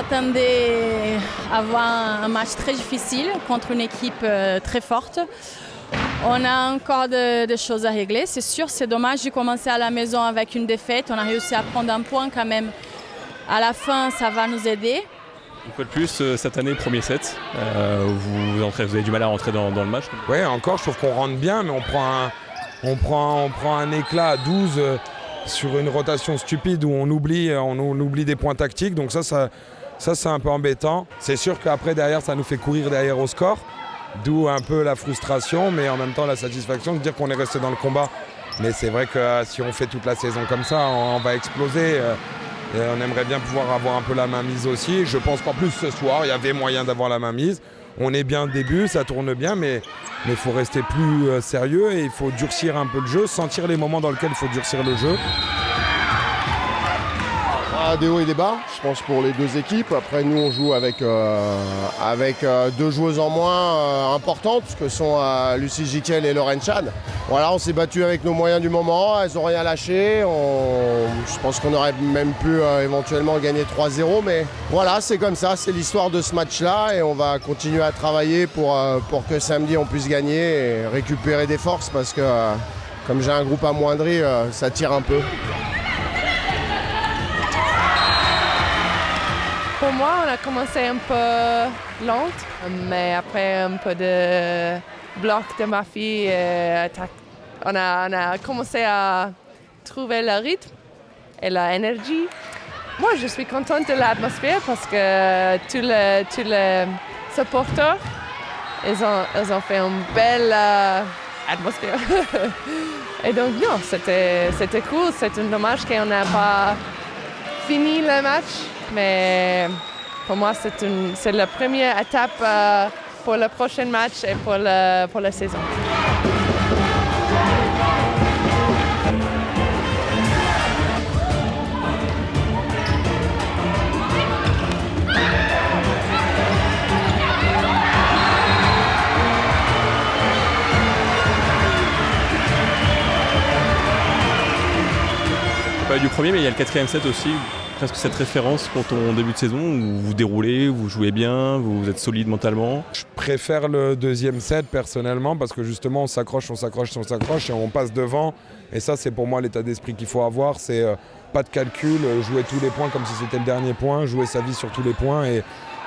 s'attendait à avoir un match très difficile contre une équipe très forte. On a encore des choses à régler, c'est sûr. C'est dommage de commencer à la maison avec une défaite. On a réussi à prendre un point quand même. À la fin, ça va nous aider. Une fois de plus, cette année, premier set, vous avez du mal à rentrer dans le match. Oui, encore, je trouve qu'on rentre bien, mais on prend un éclat à 12 sur une rotation stupide où on oublie des points tactiques. Donc ça c'est un peu embêtant. C'est sûr qu'après, derrière, ça nous fait courir derrière au score. D'où un peu la frustration, mais en même temps la satisfaction de dire qu'on est resté dans le combat. Mais c'est vrai que si on fait toute la saison comme ça, on va exploser. Et on aimerait bien pouvoir avoir un peu la main mise aussi. Je pense qu'en plus ce soir, il y avait moyen d'avoir la main mise. On est bien au début, ça tourne bien, mais il faut rester plus sérieux et il faut durcir un peu le jeu, sentir les moments dans lesquels il faut durcir le jeu. Des hauts et des bas, je pense, pour les deux équipes. Après, nous, on joue avec deux joueuses en moins importantes, que sont Lucie Jiquel et Lauren Chan. Voilà, on s'est battu avec nos moyens du moment, elles n'ont rien lâché. Je pense qu'on aurait même pu éventuellement gagner 3-0, mais voilà, c'est comme ça, c'est l'histoire de ce match-là et on va continuer à travailler pour que samedi on puisse gagner et récupérer des forces parce que comme j'ai un groupe amoindri, ça tire un peu. Pour moi, on a commencé un peu lente, mais après un peu de bloc de ma fille, on a commencé à trouver le rythme et l'énergie. Moi, je suis contente de l'atmosphère parce que tous les supporters, ils ont fait une belle atmosphère. Et donc, non, c'était cool. C'est un dommage qu'on n'a pas fini le match. Mais pour moi, c'est la première étape pour le prochain match et pour la saison. Pas du premier, mais il y a le quatrième set aussi. Presque cette référence quand on début de saison où vous déroulez, vous jouez bien, vous êtes solide mentalement. Je préfère le deuxième set personnellement parce que justement on s'accroche et on passe devant. Et ça c'est pour moi l'état d'esprit qu'il faut avoir, c'est pas de calcul, jouer tous les points comme si c'était le dernier point, jouer sa vie sur tous les points et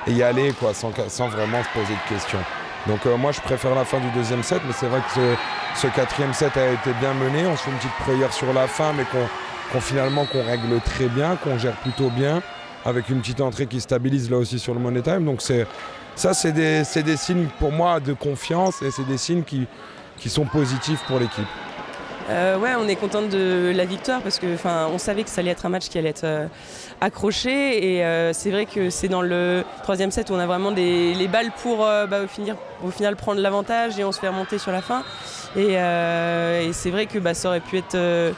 y aller quoi, sans vraiment se poser de questions. Donc moi je préfère la fin du deuxième set, mais c'est vrai que ce quatrième set a été bien mené, on se fait une petite prière sur la fin mais qu'on règle très bien, qu'on gère plutôt bien, avec une petite entrée qui stabilise là aussi sur le Money Time. Donc c'est des signes pour moi de confiance et c'est des signes qui sont positifs pour l'équipe. Ouais, on est contente de la victoire parce que on savait que ça allait être un match qui allait être accroché et c'est vrai que c'est dans le troisième set où on a vraiment les balles pour au final prendre l'avantage et on se fait remonter sur la fin et c'est vrai que ça aurait pu être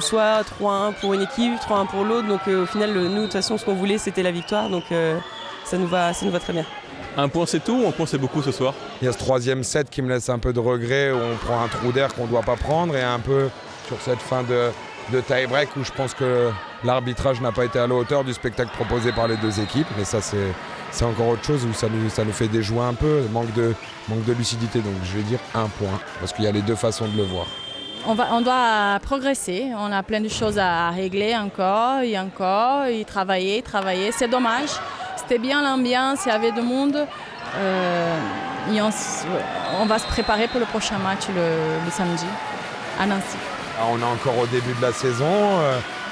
soit 3-1 pour une équipe, 3-1 pour l'autre. Donc au final, nous, de toute façon, ce qu'on voulait, c'était la victoire. Donc ça nous va très bien. Un point, c'est tout ou un point, c'est beaucoup ce soir? Il y a ce troisième set qui me laisse un peu de regret, où on prend un trou d'air qu'on ne doit pas prendre, et un peu sur cette fin de tie-break, où je pense que l'arbitrage n'a pas été à la hauteur du spectacle proposé par les deux équipes. Mais ça, c'est encore autre chose, où ça nous fait déjouer un peu, manque de lucidité. Donc je vais dire un point, parce qu'il y a les deux façons de le voir. On doit progresser, on a plein de choses à régler encore, et travailler. C'est dommage, c'était bien l'ambiance, il y avait du monde. Et on va se préparer pour le prochain match le samedi à Nancy. On est encore au début de la saison,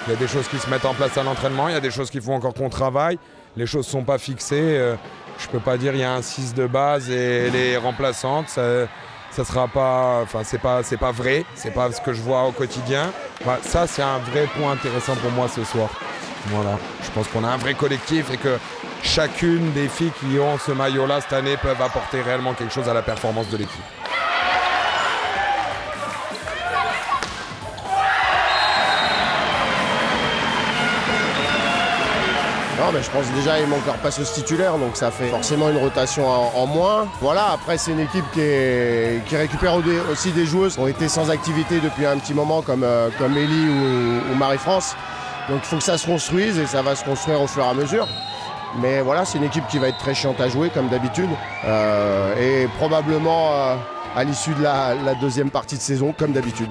il y a des choses qui se mettent en place à l'entraînement, il y a des choses qu'il faut encore qu'on travaille, les choses ne sont pas fixées. Je ne peux pas dire il y a un 6 de base et les remplaçantes. Ça sera pas, c'est pas vrai, c'est pas ce que je vois au quotidien. Ça, c'est un vrai point intéressant pour moi ce soir. Voilà, je pense qu'on a un vrai collectif et que chacune des filles qui ont ce maillot-là cette année peuvent apporter réellement quelque chose à la performance de l'équipe. Non, mais je pense déjà il manque leur passeuse titulaire, donc ça fait forcément une rotation en moins. Voilà, après c'est une équipe qui récupère aussi des joueuses qui ont été sans activité depuis un petit moment, comme Élie ou Marie-France. Donc il faut que ça se construise et ça va se construire au fur et à mesure. Mais voilà, c'est une équipe qui va être très chiante à jouer comme d'habitude. Et probablement à l'issue de la deuxième partie de saison comme d'habitude.